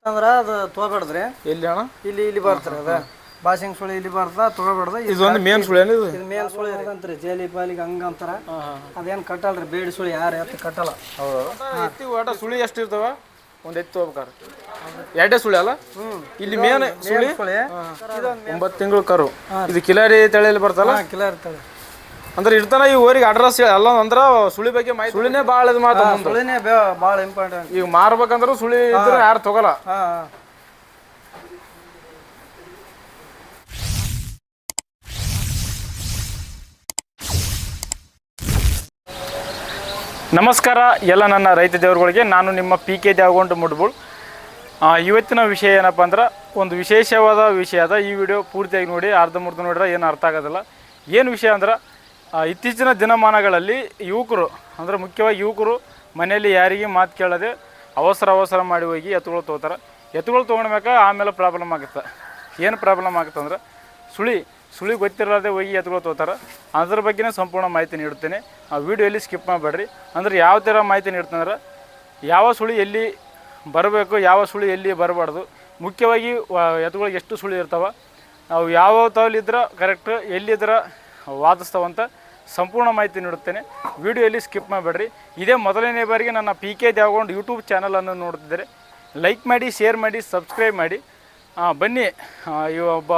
ಅಂದ್ರೆ ಅದು ತೊಗೊಬೇಡ್ದ್ರಿ. ಎಲ್ಲಿ ಅಣ್ಣ? ಇಲ್ಲಿ ಬರ್ತಾರೆ ಅದ ಬಾಸಿಂಗ್ ಸುಳಿ ಇಲ್ಲಿ ಬರ್ತಾ ತೊಗೊಬೇಡ್ದು. ಇದೊಂದು ಮೇನ್ ಸುಳಿ ಏನು? ಇದು ಮೇನ್ ಸುಳಿ ಅಂತ್ರಿ, ಜೇಲಿ ಪಾಲಿಗೆ ಹಂಗ ಅಂತಾರ. ಅದೇನು ಕಟ್ಟಲ್ರಿ, ಬೇಡಿ ಸುಳಿ ಯಾರು ಎತ್ತು ಕಟ್ಟಲ್ಲ. ಎತ್ತಿ ಒಟ ಸುಳಿ ಎಷ್ಟು ಇರ್ತಾವ ಒಂದು ಎತ್ತು ಹೋಗ್ಬೇಕಾರೆ? ಎರಡೇ ಸುಳಿ ಅಲ್ಲ? ಇಲ್ಲಿ ಮೇನ್ ಸುಳಿ 9 ತಿಂಗಳು ಕರು. ಇದು ಕಿಲಾರಿ ತಳಿಯಲ್ಲಿ ಬರ್ತಲ್ಲ? ಕಿಲಾರಿ ತಳಿ ಅಂದ್ರೆ ಇರ್ತಾನ ಈ ಊರಿಗೆ ಅಡ್ರೆಸ್ ಅಲ್ಲ ಅಂದ್ರೆ ಸುಳಿ ಬಗ್ಗೆ ಮಾಹಿತಿ. ಸುಳಿನೇ ಭಾಳ ಇದು ಮಾತು, ಸುಳಿನೇ ಭಾಳ ಇಂಪಾರ್ಟೆಂಟ್. ಈಗ ಮಾರ್ಬೇಕಂದ್ರೆ ಸುಳಿ ಇದ್ರೆ ಯಾರು ತಗೋಲ್ಲ. ನಮಸ್ಕಾರ ಎಲ್ಲ ನನ್ನ ರೈತ ದೇವರುಗಳಿಗೆ. ನಾನು ನಿಮ್ಮ PK ದೇವಗೊಂಡು ಮುಡ್ಬೋಳ್. ಇವತ್ತಿನ ವಿಷಯ ಏನಪ್ಪ ಅಂದ್ರೆ ಒಂದು ವಿಶೇಷವಾದ ವಿಷಯ ಅದ. ಈ ವಿಡಿಯೋ ಪೂರ್ತಿಯಾಗಿ ನೋಡಿ, ಅರ್ಧಮರ್ಧ ನೋಡಿದ್ರೆ ಏನು ಅರ್ಥ ಆಗೋದಿಲ್ಲ. ಏನು ವಿಷಯ ಅಂದ್ರೆ ಇತ್ತೀಚಿನ ದಿನಮಾನಗಳಲ್ಲಿ ಯುವಕರು ಅಂದರೆ ಮುಖ್ಯವಾಗಿ ಯುವಕರು ಮನೆಯಲ್ಲಿ ಯಾರಿಗೆ ಮಾತು ಕೇಳದೆ ಅವಸರ ಮಾಡಿ ಹೋಗಿ ಎತ್ತುಗಳು ತೊಗೋತಾರೆ. ಎತ್ತುಗಳು ತೊಗೊಂಡ್ಮ್ಯಾಕ ಆಮೇಲೆ ಪ್ರಾಬ್ಲಮ್ ಆಗುತ್ತೆ. ಏನು ಪ್ರಾಬ್ಲಮ್ ಆಗುತ್ತೆ ಅಂದ್ರೆ ಸುಳಿ ಗೊತ್ತಿರಲಾರ್ದೆ ಹೋಗಿ ಎತ್ತುಗಳು ತೊಗೋತಾರೆ. ಅದ್ರ ಬಗ್ಗೆನೇ ಸಂಪೂರ್ಣ ಮಾಹಿತಿ ನೀಡುತ್ತೇನೆ. ಆ ವಿಡಿಯೋಲ್ಲಿ ಸ್ಕಿಪ್ ಮಾಡಬೇಡ್ರಿ. ಅಂದ್ರೆ ಯಾವ ಥರ ಮಾಹಿತಿ ನೀಡ್ತೀನಿ ಅಂದ್ರೆ ಯಾವ ಸುಳಿ ಎಲ್ಲಿ ಬರಬೇಕು, ಯಾವ ಸುಳಿ ಎಲ್ಲಿ ಬರಬಾರ್ದು, ಮುಖ್ಯವಾಗಿ ಎತ್ತುಗಳಿಗೆ ಎಷ್ಟು ಸುಳಿ ಇರ್ತಾವೆ, ನಾವು ಯಾವ ತವಲಿದ್ರೆ ಕರೆಕ್ಟ್, ಎಲ್ಲಿದ್ರೆ ವಾದಿಸ್ತಾವಂತ ಸಂಪೂರ್ಣ ಮಾಹಿತಿ ನೀಡುತ್ತೇನೆ. ವಿಡಿಯೋಲ್ಲಿ ಸ್ಕಿಪ್ ಮಾಡಬೇಡ್ರಿ. ಇದೇ ಮೊದಲನೇ ಬಾರಿಗೆ ನನ್ನ PK ದೇವಗೊಂಡು ಯೂಟ್ಯೂಬ್ ಚಾನಲನ್ನು ನೋಡ್ತಿದ್ದಾರೆ. ಲೈಕ್ ಮಾಡಿ, ಶೇರ್ ಮಾಡಿ, ಸಬ್ಸ್ಕ್ರೈಬ್ ಮಾಡಿ. ಬನ್ನಿ ಈ ಒಬ್ಬ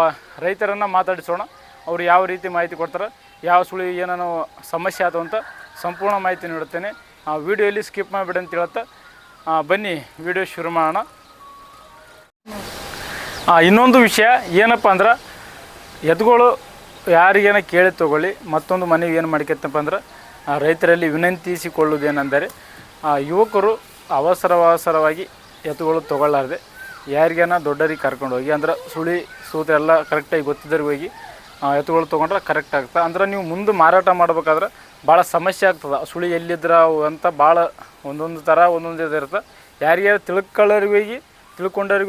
ರೈತರನ್ನು ಮಾತಾಡಿಸೋಣ. ಅವರು ಯಾವ ರೀತಿ ಮಾಹಿತಿ ಕೊಡ್ತಾರೆ, ಯಾವ ಸುಳಿ ಏನೇನೋ ಸಮಸ್ಯೆ ಆದವು ಅಂತ ಸಂಪೂರ್ಣ ಮಾಹಿತಿ ನೀಡುತ್ತೇನೆ. ವಿಡಿಯೋಲ್ಲಿ ಸ್ಕಿಪ್ ಮಾಡಿಬಿಡಿ ಅಂತ ಹೇಳ್ತಾ ಬನ್ನಿ ವಿಡಿಯೋ ಶುರು ಮಾಡೋಣ. ಇನ್ನೊಂದು ವಿಷಯ ಏನಪ್ಪ ಅಂದ್ರೆ ಎತ್ತುಗಳು ಯಾರಿಗೇನ ಕೇಳಿ ತೊಗೊಳ್ಳಿ. ಮತ್ತೊಂದು ಮನೆಗೆ ಏನು ಮಾಡ್ಕೊತಪ್ಪ ಅಂದ್ರೆ ರೈತರಲ್ಲಿ ವಿನಂತಿಸಿಕೊಳ್ಳುವುದೇನೆಂದರೆ ಯುವಕರು ಅವಸರವಾಗಿ ಎತ್ತುಗಳು ತೊಗೊಳ್ಳಾರ್ದೆ ಯಾರಿಗೇನ ದೊಡ್ಡರಿಗೆ ಕರ್ಕೊಂಡು ಹೋಗಿ ಅಂದ್ರೆ ಸುಳಿ ಸೂತ ಎಲ್ಲ ಕರೆಕ್ಟಾಗಿ ಗೊತ್ತಿದ್ದರಿಗೆ ಹೋಗಿ ಎತ್ತುಗಳು ತೊಗೊಂಡ್ರೆ ಕರೆಕ್ಟ್ ಆಗ್ತದೆ. ಅಂದ್ರೆ ನೀವು ಮುಂದೆ ಮಾರಾಟ ಮಾಡ್ಬೇಕಾದ್ರೆ ಭಾಳ ಸಮಸ್ಯೆ ಆಗ್ತದೆ. ಸುಳಿ ಎಲ್ಲಿದ್ರೆ ಅಂತ ಭಾಳ ಒಂದೊಂದು ಥರ ಒಂದೊಂದು ಇದಿರುತ್ತೆ. ಯಾರಿಗಾರು ತಿಳ್ಕೊಂಡವ್ರಿಗೆ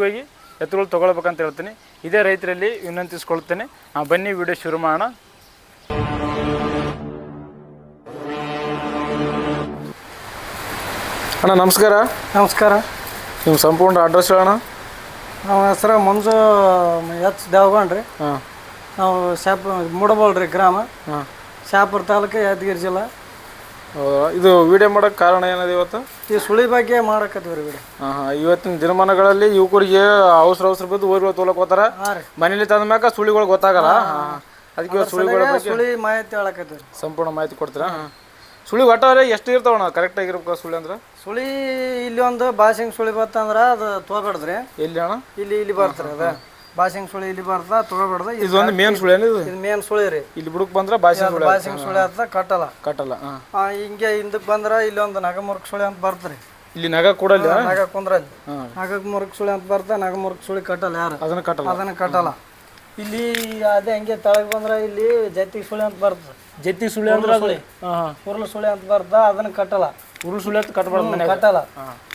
ಹೋಗಿ ಎತ್ತುಗಳು ತೊಗೊಳ್ಬೇಕಂತ ಹೇಳ್ತೀನಿ. ಇದೇ ರೈತರಲ್ಲಿ ವಿನಂತಿಸ್ಕೊಳ್ತೇನೆ. ಬನ್ನಿ ವಿಡಿಯೋ ಶುರು ಮಾಡೋಣ. ಅಣ್ಣ ನಮಸ್ಕಾರ. ನಮಸ್ಕಾರ. ನಿಮ್ಮ ಸಂಪೂರ್ಣ ಅಡ್ರೆಸ್ ಹೇಳೋಣ. ನಮ್ಮ ಹೆಸರು ಮಂಜು ದೇವಗೊಂಡ್ರಿ. ನಾವು ಮುಡಬೋಳ್ರಿ ಗ್ರಾಮ, ಶಾಪುರ ತಾಲೂಕು, ಯಾದಗಿರಿ ಜಿಲ್ಲಾ. ಇದು ವಿಡಿಯೋ ಮಾಡೋಕ್ಕೆ ಕಾರಣ ಏನಿದೆ ಇವತ್ತು? ಈ ಸುಳಿ ಬಗ್ಗೆ ಮಾಡಕತ್ತೀವಿ ರೀ ವಿಡಿಯೋ. ಇವತ್ತಿನ ದಿನಮಾನಗಳಲ್ಲಿ ಯುವಕರಿಗೆ ಅವಸರ ಬಿದ್ದು ಊರಿಗೆ ತೊಗೊಳಕ್ ಹೋಗ್ತಾರೆ. ಮನೇಲಿ ತಂದ ಮ್ಯಾಕ ಸುಳಿಗಳು ಗೊತ್ತಾಗಲ್ಲ. ಅದಕ್ಕೆ ಸುಳಿ ಮಾಹಿತಿ ಹೇಳಕತ್ತೀವಿ. ಸಂಪೂರ್ಣ ಮಾಹಿತಿ ಕೊಡ್ತೀರಾ? ಸುಳಿ ಒಟ್ಟಾರೆ ಎಷ್ಟು ಇರ್ತಾವಣ್ಣ ಕರೆಕ್ಟ್ ಆಗಿರ್ಬೇಕು ಸುಳಿ ಅಂದ್ರೆ? ಸುಳಿ ಇಲ್ಲಿ ಒಂದು ಬಾಸಿಂಗ್ ಸುಳಿ ಬರ್ತಂದ್ರೆ ಅದು ತೊಗೊಬೇಡ್ದ್ರಿ. ಎಲ್ಲಿ ಅಣ್ಣ? ಇಲ್ಲಿ ಬರ್ತಾರೆ ಅದ ಬಾಸಿಂಗ್ ಸುಳಿ ಇಲ್ಲಿ ಬರ್ತಾ ತೊಗೊಬೇಡ್ದು. ಇದೊಂದು ಮೇನ್ ಸುಳಿ ಏನು? ಇದು ಮೇನ್ ಸುಳಿ ರೀ. ಇಲ್ಲಿ ಬುಡಕ್ ಬಂದ್ರೆ ಬಾಸಿಂಗ್ ಸುಳಿ ಅಂತ ಕಟ್ಟಲ್ಲ. ಹಿಂಗೆ ಹಿಂದಕ್ಕೆ ಬಂದ್ರೆ ಇಲ್ಲಿ ಒಂದು ನಗಮುರ್ಕ್ ಸುಳಿ ಅಂತ ಬರ್ತಾರೆ. ಇಲ್ಲಿ ನಗ ಕೂಡಲ್ಲ, ನಗ ಕುಂದ್ರಲ್ಲಿ ನಗಮುರ್ಕ್ ಸುಳಿ ಅಂತ ಬರ್ತಾ ನಗಮುರ್ಕ್ ಸುಳಿ ಕಟ್ಟಲ್ಲ ಯಾರು. ಅದನ್ನ ಕಟ್ಟಲ್ಲ. ಇಲ್ಲಿ ಅದೇ ಹಂಗೆ ತೆಳಗ್ ಬಂದ್ರೆ ಇಲ್ಲಿ ಜತ್ತಿ ಸುಳಿ ಅಂತ ಬರ್ತದೆ. ಜತ್ತಿ ಸುಳಿ ಅಂದ್ರೆ ಉರುಳು ಸುಳಿ ಅಂತ ಬರ್ತಾ ಅದನ್ನ ಕಟ್ಟಲ್ಲ. ಉರುಳು ಸುಳಿ ಅಂತ ಕಟ್ಟಲ್ಲ.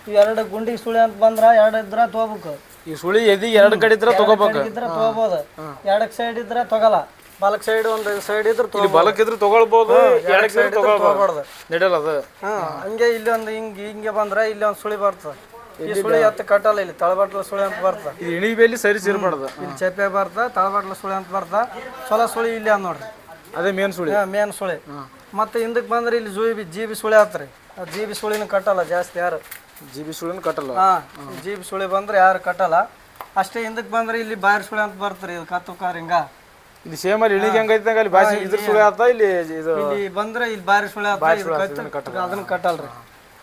ಈ ಎರಡು ಗುಂಡಿಗೆ ಸುಳಿ ಅಂತ ಬಂದ್ರ ಎರಡು ಇದ್ರ ತಗೋಬೇಕು. ಈ ಸುಳಿ ಎದಿ ಎರಡು ಕಡೆ ಇದ್ರೆ ತಗೋಬಹುದು. ಎರಡಕ್ ಸೈಡ್ ಇದ್ರೆ ತಗೋಲ್ಲ. ಬಲಕ್ ಸೈಡ್ ಒಂದು ಸೈಡ್ ಇದ್ರೆ ಬಲಕ್ ಇದ್ರೆ ತಗೊಳ್ಬಹುದು, ಎರಡಕ್ ಸೈಡ್ ತಗೊಳ್ಬಾರ್ದು, ನಡೆಯಲ್ಲ ಅದು. ಹಂಗೆ ಇಲ್ಲಿ ಒಂದು ಹಿಂಗೆ ಬಂದ್ರೆ ಇಲ್ಲಿ ಒಂದು ಸುಳಿ ಬರ್ತದೆ. ಈ ಸುಳಿ ಎತ್ತ ಕಟ್ಟಲ್ಲ. ಇಲ್ಲಿ ತಳಬಟ್ಲ ಸುಳಿ ಅಂತ ಬರ್ತದೆ. ಇಣಿ ಬೇಲಿ ಸರಿ ಸೇರ್ಬಾರ್ದು. ಇಲ್ಲಿ ಚಪ್ಪೆ ಬರ್ತಾ ತಳಬಟ್ಲ ಸುಳಿ ಅಂತ ಬರ್ತಾ ಚಲೋ ಸುಳಿ ಇಲ್ಲಿ ಅಂದ್ ನೋಡ್ರಿ. ಅದೇ ಮೇನ್ ಸುಳಿ. ಮತ್ತೆ ಹಿಂದಕ್ಕೆ ಬಂದ್ರೆ ಇಲ್ಲಿ ಜೀಬಿ ಸುಳಿ ಆತ್ರಿ. ಜೀಬಿ ಸುಳಿನ ಕಟ್ಟಲ್ಲ ಜಾಸ್ತಿ ಯಾರು. ಜೀಬಿ ಸುಳಿನ ಕಟ್ಟಲ್ಲ. ಜೀಬಿ ಸುಳಿ ಬಂದ್ರೆ ಯಾರು ಕಟ್ಟಲ್ಲ. ಅಷ್ಟೇ ಹಿಂದಕ್ಕೆ ಬಂದ್ರೆ ಇಲ್ಲಿ ಬಾರಿ ಸುಳಿ ಅಂತ ಬರ್ತಾರೆ. ಇದು ಕತ್ತುಕಾರ ಹಿಂಗ ಇಲ್ಲಿ ಸೇಮ್ ಅಲ್ಲಿ ಇಳಿಗೆ ಹೆಂಗೈತೆ ಅಲ್ಲಿ ಬಾಸಿ ಇದ್ರ ಸುಳಿ ಆತ. ಇಲ್ಲಿ ಬಂದ್ರೆ ಇಲ್ಲಿ ಬಾರಿ ಸುಳಿ ಆತ. ಅದನ್ನ ಕಟ್ಟಲ್ರಿ.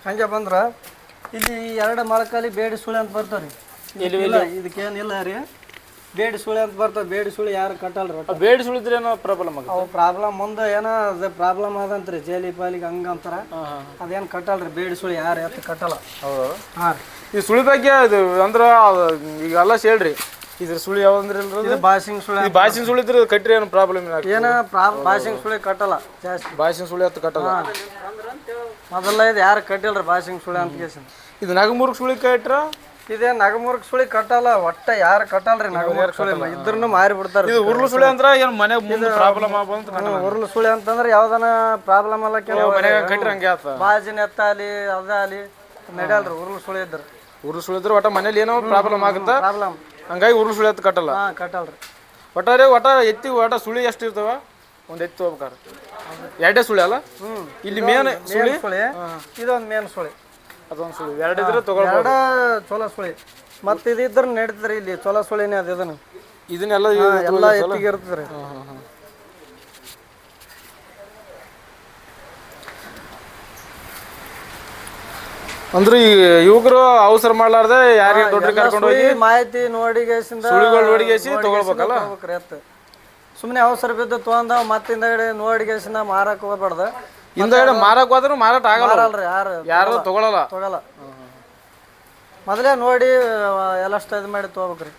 ಹಂಗೆ ಬಂದ್ರ ಇಲ್ಲಿ ಎರಡು ಮೊಳಕಾಲಿ ಬೇಡಿ ಸುಳಿ ಅಂತ ಬರ್ತಾವ್ರಿ. ಇದಕ್ಕೇನಿಲ್ಲ ರೀ, ಬೇಡಿ ಸುಳಿ ಅಂತ ಬರ್ತಾವ. ಬೇಡಿ ಸುಳಿ ಯಾರು ಕಟ್ಟಲ್ರಿ. ಬೇಡಿ ಸುಳಿದ್ರೆ ಏನೋ ಪ್ರಾಬ್ಲಮ್ ಆಗುತ್ತೆ. ಅವು ಪ್ರಾಬ್ಲಮ್ ಮುಂದೆ ಏನೋ ಅದೇ ಪ್ರಾಬ್ಲಮ್ ಆದಂತ್ರಿ, ಜೇಲಿ ಪಾಲಿಗೆ ಹಂಗ ಅಂತಾರ. ಅದೇನು ಕಟ್ಟಲ್ರಿ. ಬೇಡಿ ಸುಳಿ ಯಾರು ಎತ್ತ ಕಟ್ಟಲ್ಲ. ಈ ಸುಳಿ ಬಗ್ಗೆ ಇದು ಅಂದ್ರ ಈಗ ಎಲ್ಲ ಹೇಳ್ರಿ. ಇದ್ರ ಸುಳಿ ಯಾವಂದ್ರೆ ಬಾಸಿಂಗ್ ಸುಳಿ. ಬಾಸಿಂಗ್ ಸುಳಿ ಇದ್ರೆ ಕಟ್ರಿ ಏನು ಪ್ರಾಬ್ಲಮ್ ಏನ ಬಾಸಿಂಗ್ ಸುಳಿ ಕಟ್ಟಲ್ಲ ಜಾಸ್ತಿ. ಬಾಸಿಂಗ್ ಸುಳಿ ಅಂತ ಕಟ್ಟಲ್ಲ. ಮೊದಲ ಇದು ಯಾರು ಕಟ್ಟಿಲ್ರಿ ಬಾಸಿಂಗ್ ಸುಳಿ ಅಂತ ಕೇಸಿ. ಇದು ನಗಮೂರ್ಕ್ ಸುಳಿ ಕಟ್ರ ಇದೇ ನಗಮುರ್ಕ್ ಸುಳಿ ಕಟ್ಟಲ್ಲ. ಒಟ್ಟ ಯಾರು ಕಟ್ಟಲ್ರಿ ನಗಮುರ್ಕ್ ಸುಳಿ. ಇದ್ರೂ ಮಾರಿ ಬಿಡ್ತಾರ. ಇದು ಉರುಳು ಸುಳಿ ಅಂದ್ರೆ ಏನು ಮನೆ ಮುಂದೆ ಪ್ರಾಬ್ಲಮ್ ಆಗ್ಬಂತ. ಉರುಳು ಸುಳಿ ಅಂತಂದ್ರೆ ಯಾವ್ದನ ಪ್ರಾಬ್ಲಮ್ ಅಲ್ಲ. ಮನೆ ಕಟ್ರಿ ಹಂಗೆ ಆತ. ಬಾಜಿನ ಎತ್ತಾಲಿ ಅದಾಲಿ ನಡೆಯಲ್ರಿ ಉರುಳು ಸುಳಿ ಇದ್ರ. ಉರುಳು ಸುಳಿದ್ರೆ ಒಟ್ಟ ಮನೇಲಿ ಏನೋ ಪ್ರಾಬ್ಲಮ್ ಆಗುತ್ತಾ ಪ್ರಾಬ್ಲಮ್, ಹಂಗಾಗಿ ಉರುಳು ಸುಳಿ ಎತ್ತು ಕಟ್ಟಲ್ಲ. ಹಾಂ ಕಟ್ಟಲ್ರಿ. ಒಟ್ಟ ಎತ್ತಿ ಸುಳಿ ಎಷ್ಟು ಇರ್ತಾವ ಒಂದು ಎತ್ತು ಹೋಗ್ಬೇಕಾರೆ? ಎರಡೇ ಸುಳಿ ಅಲ್ಲ? ಇಲ್ಲಿ ಮೇನ್ ಸುಳಿ, ಇದೊಂದು ಮೇನ್ ಸುಳಿ, ಅದೊಂದು ಸುಳಿ, ಎರಡಿದ್ರೆ ತಗೊಳ್ಬೋದು. ಚೊಲೋ ಸುಳಿ ಮತ್ತೆ ಇದಿದ್ರೆ ನಡೀತದ್ರಿ. ಇಲ್ಲಿ ಚೊಲೋ ಸುಳಿನೇ ಅದು. ಇದನ್ನೆಲ್ಲ ಎಲ್ಲ ಎತ್ತಿಗೆ ಇರ್ತದ್ರಿ. ಅಂದ್ರೆ ಈ ಯುವಕರು ಅವಸರ ಮಾಡ್ಲಾರ್ದೆ ಯಾರಿಗೆ ದೊಡ್ಡ ಕರ್ಕೊಂಡು ಹೋಗಿ ಮಾಹಿತಿ ನೋಡಿ ಸುಳಿಗಳು ನೋಡಿಗೇಸಿ ತಗೊಳ್ಬೇಕಲ್ಲ. ಸುಮ್ಮನೆ ಅವಸರ ಬಿದ್ದು ತೊಗೊಂಡ ಮತ್ತೆ ಹಿಂದಗಡೆ ನೋಡಿಗೇಸಿಂದ ಮಾರಕ್ ಹೋಗ್ಬಾರ್ದು. ಹಿಂದಗಡೆ ಮಾರಕ್ ಹೋದ್ರು ಮಾರಾಟ ಆಗಲ್ಲ, ಯಾರು ತಗೊಳಲ್ಲ. ಮೊದಲೇ ನೋಡಿ ಎಲ್ಲ ಇದು ಮಾಡಿ ತೊಗೋಬೇಕ್ರಿ.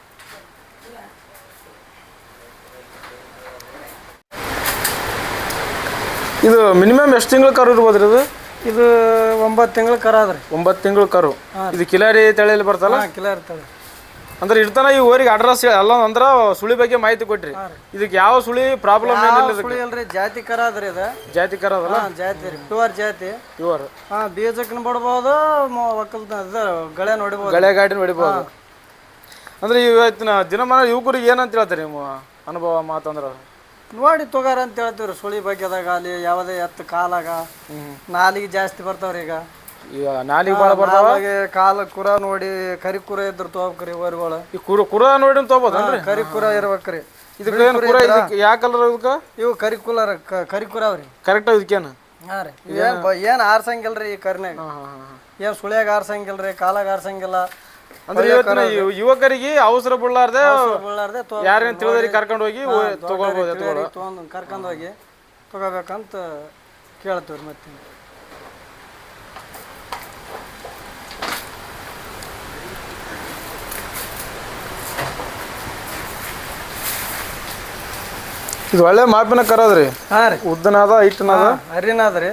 ಇದು ಮಿನಿಮಮ್ ಎಷ್ಟು ತಿಂಗಳು ಕರು ಇರ್ಬೋದ್ರಿ? ಇದು 9 ತಿಂಗಳ ಕರು ಅದ್ರಿ. 9 ತಿಂಗಳು ಕರು. ಇದು ಕಿಲಾರಿ ತಳಿಯಲ್ಲಿ ಬರ್ತಲ್ಲ? ಕಿಲಾರಿ ತಳಿ. ಅಂದ್ರೆ ಇರ್ತಾನ ಈ ಊರಿಗೆ ಅಡ್ರೆಸ್ ಅಲ್ಲ ಅಂದ್ರ ಸುಳಿ ಬಗ್ಗೆ ಮಾಹಿತಿ ಕೊಟ್ರಿ. ಇದಕ್ಕೆ ಯಾವ ಸುಳಿ ಪ್ರಾಬ್ಲಮ್ ಏನಿಲ್ಲ? ಸುಳಿ ಅಲ್ರಿ, ಜಾತಿ ಕರ ಅದ್ರಿ. ಇದು ಜಾತಿ ಕರ ಅದಲ್ಲ? ಜಾತಿ ರೀ, ಪ್ಯೂರ್ ಜಾತಿ. ಪ್ಯೂರ್. ಬೀಜಕ್ಕೂ ಬಿಡ್ಬೋದು, ಗಳೆ ನೋಡಿಬೋದು, ಗಳೆ ಗಾಡಿ ನೋಡಿಬೋದು. ಅಂದ್ರೆ ಇವತ್ತಿನ ದಿನಮಾನ ಯುವಕರಿಗೆ ಏನಂತ ಹೇಳ್ತಾರೆ ನಿಮ್ಮ ಅನುಭವ ಮಾತಂದ್ರ? ನೋಡಿ ತಗೋರ ಅಂತ ಹೇಳ್ತೀವ್ರಿ. ಸುಳಿ ಬಗ್ಗೆದಾಗ ಅಲ್ಲಿ ಯಾವುದೇ ಎತ್ತು ಕಾಲಾಗ ನಾಲಿಗೆ ಜಾಸ್ತಿ ಬರ್ತಾವ್ರಿ. ಈಗ ನಾಲಿಗೆ ಭಾಳ ಬರ್ತಾವ. ಕಾಲ ಕುರ ನೋಡಿ, ಕರಿ ಕುರ ಇದ್ರು ತಗೋಬೇಕ್ರಿ ವರಿಗಳು. ಈ ಕುರ ನೋಡಿ ತಗೋಬೋದನ್ರಿ? ಕರಿ ಕುರ ಇರ್ಬೇಕ್ರಿ. ಇದಕ್ಕೆ ಯಾವ ಕಲರ್? ಇದಕ್ಕೆ ಇವು ಕರಿ ಕುರ ಅವ್ರಿ. ಕರೆಕ್ಟ್ ಇದಕ್ಕೇನು? ಹಾಂ ರೀ. ಏನು ಆರ್ಸಂಗಿಲ್ರಿ ಈ ಕರಿನಾಗ. ಏನು ಸುಳಿಯಾಗ ಆರ್ಸಂಗಿಲ್ರಿ, ಕಾಲಾಗ ಆರ್ಸಂಗಿಲ್ಲ. ಅಂದ್ರೆ ಇವತ್ತಿನ ಯುವಕರಿಗೆ ಅವಸರ ಬೀಳಲಾರ್ದೆ ಯಾರೇನು ತಿಳಿದರಿಗೆ ಕರ್ಕೊಂಡು ಹೋಗಿ ತಗೋಬಹುದು, ಕರ್ಕೊಂಡು ಹೋಗಿ ತಗೋಬೇಕಂತ ಕೇಳ್ತೀವ್ರಿ. ಮತ್ತೆ ಇದು ಒಳ್ಳೆ ಮಾಪಿನ ಕರದ್ರಿ. ಹಾಂ ರೀ. ಉದ್ದನಾದ ಹೈಟ್ನಾದ ಹರಿನಾದ್ರಿ.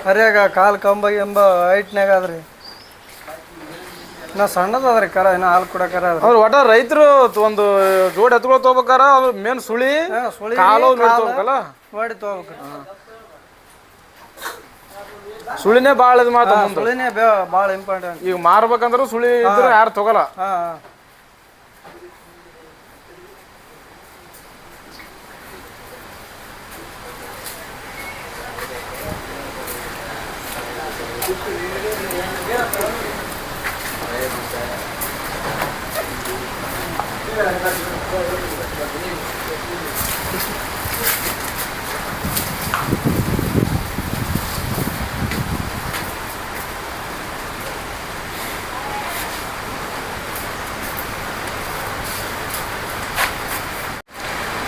ಹರಿಯಾಗ ಕಾಲು ಕಂಬ ಎಂಬ ಹೈಟ್ನಾಗ ಅದ್ರಿ. ಇನ್ನ ಸಣ್ಣದ ಅದ್ರಿ ಕರ, ಇನ್ನ ಹಾಲು ಕೂಡ ಕರ ಅದ್ರಿ. ಅವ್ರು ಒಟ್ಟ ರೈತರು ಒಂದು ಜೋಡಿ ಎತ್ಕೊಳ್ ತಗೋಬೇಕಾರ ಅವ್ರು ಮೇನ್ ಸುಳಿ ಕಾಲು ನೋಡ್ಕೋಬೇಕಲ್ಲ, ನೋಡಿ ತಗೋಬೇಕ್ರಿ. ಸುಳಿನೇ ಭಾಳ ಇದು ಮಾತು. ಸುಳಿನೇ ಭಾಳ ಇಂಪಾರ್ಟೆಂಟ್. ಈಗ ಮಾರ್ಬೇಕಂದ್ರೆ ಸುಳಿ ಇದ್ರೆ ಯಾರು ತಗೋಲ್ಲ.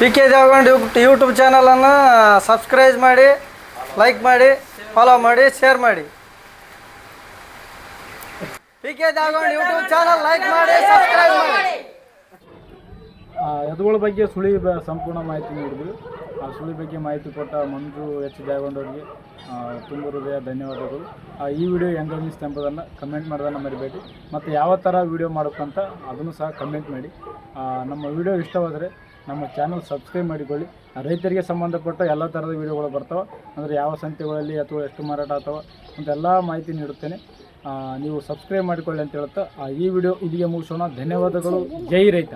PK ದೇವಗೊಂಡ್ ಯೂಟ್ಯೂಬ್ ಚಾನಲನ್ನು ಸಬ್ಸ್ಕ್ರೈಬ್ ಮಾಡಿ, ಲೈಕ್ ಮಾಡಿ, ಫಾಲೋ ಮಾಡಿ, ಶೇರ್ ಮಾಡಿ. PK Devagond YouTube channel like ಮಾಡಿ, ಸಬ್ಸ್ಕ್ರೈಬ್ ಮಾಡಿ. ಎತ್ತುಗಳ ಬಗ್ಗೆ ಸುಳಿ ಸಂಪೂರ್ಣ ಮಾಹಿತಿ ನೀಡಿದ್ವಿ. ಆ ಸುಳಿ ಬಗ್ಗೆ ಮಾಹಿತಿ ಕೊಟ್ಟ ಮಂಜು ಎಚ್ ದೇವಗೊಂಡವ್ರಿಗೆ ತುಂಬ ಹೃದಯ ಧನ್ಯವಾದಗಳು. ಈ ವಿಡಿಯೋ ಹೆಂಗೆ ಅನ್ನಿಸ್ತು ಎಂಬುದನ್ನು ಕಮೆಂಟ್ ಮಾಡೋದನ್ನು ಮರಿಬೇಡಿ. ಮತ್ತು ಯಾವ ಥರ ವಿಡಿಯೋ ಮಾಡೋಕ್ಕಂತ ಅದನ್ನು ಸಹ ಕಮೆಂಟ್ ಮಾಡಿ. ನಮ್ಮ ವಿಡಿಯೋ ಇಷ್ಟವಾದರೆ ನಮ್ಮ ಚಾನಲ್ ಸಬ್ಸ್ಕ್ರೈಬ್ ಮಾಡಿಕೊಳ್ಳಿ. ರೈತರಿಗೆ ಸಂಬಂಧಪಟ್ಟ ಎಲ್ಲ ಥರದ ವಿಡಿಯೋಗಳು ಬರ್ತಾವೆ. ಅಂದರೆ ಯಾವ ಸಂತೆಗಳಲ್ಲಿ ಅಥವಾ ಎಷ್ಟು ಮಾರಾಟ ಆಗ್ತಾವೆ ಅಂತೆಲ್ಲ ಮಾಹಿತಿ ನೀಡುತ್ತೇನೆ. ನೀವು ಸಬ್ಸ್ಕ್ರೈಬ್ ಮಾಡಿಕೊಳ್ಳಿ ಅಂತ ಹೇಳ್ತಾ ಈ ವಿಡಿಯೋ ಇಲ್ಲಿಗೆ ಮುಗಿಸೋಣ. ಧನ್ಯವಾದಗಳು. ಜೈ ರೈತ.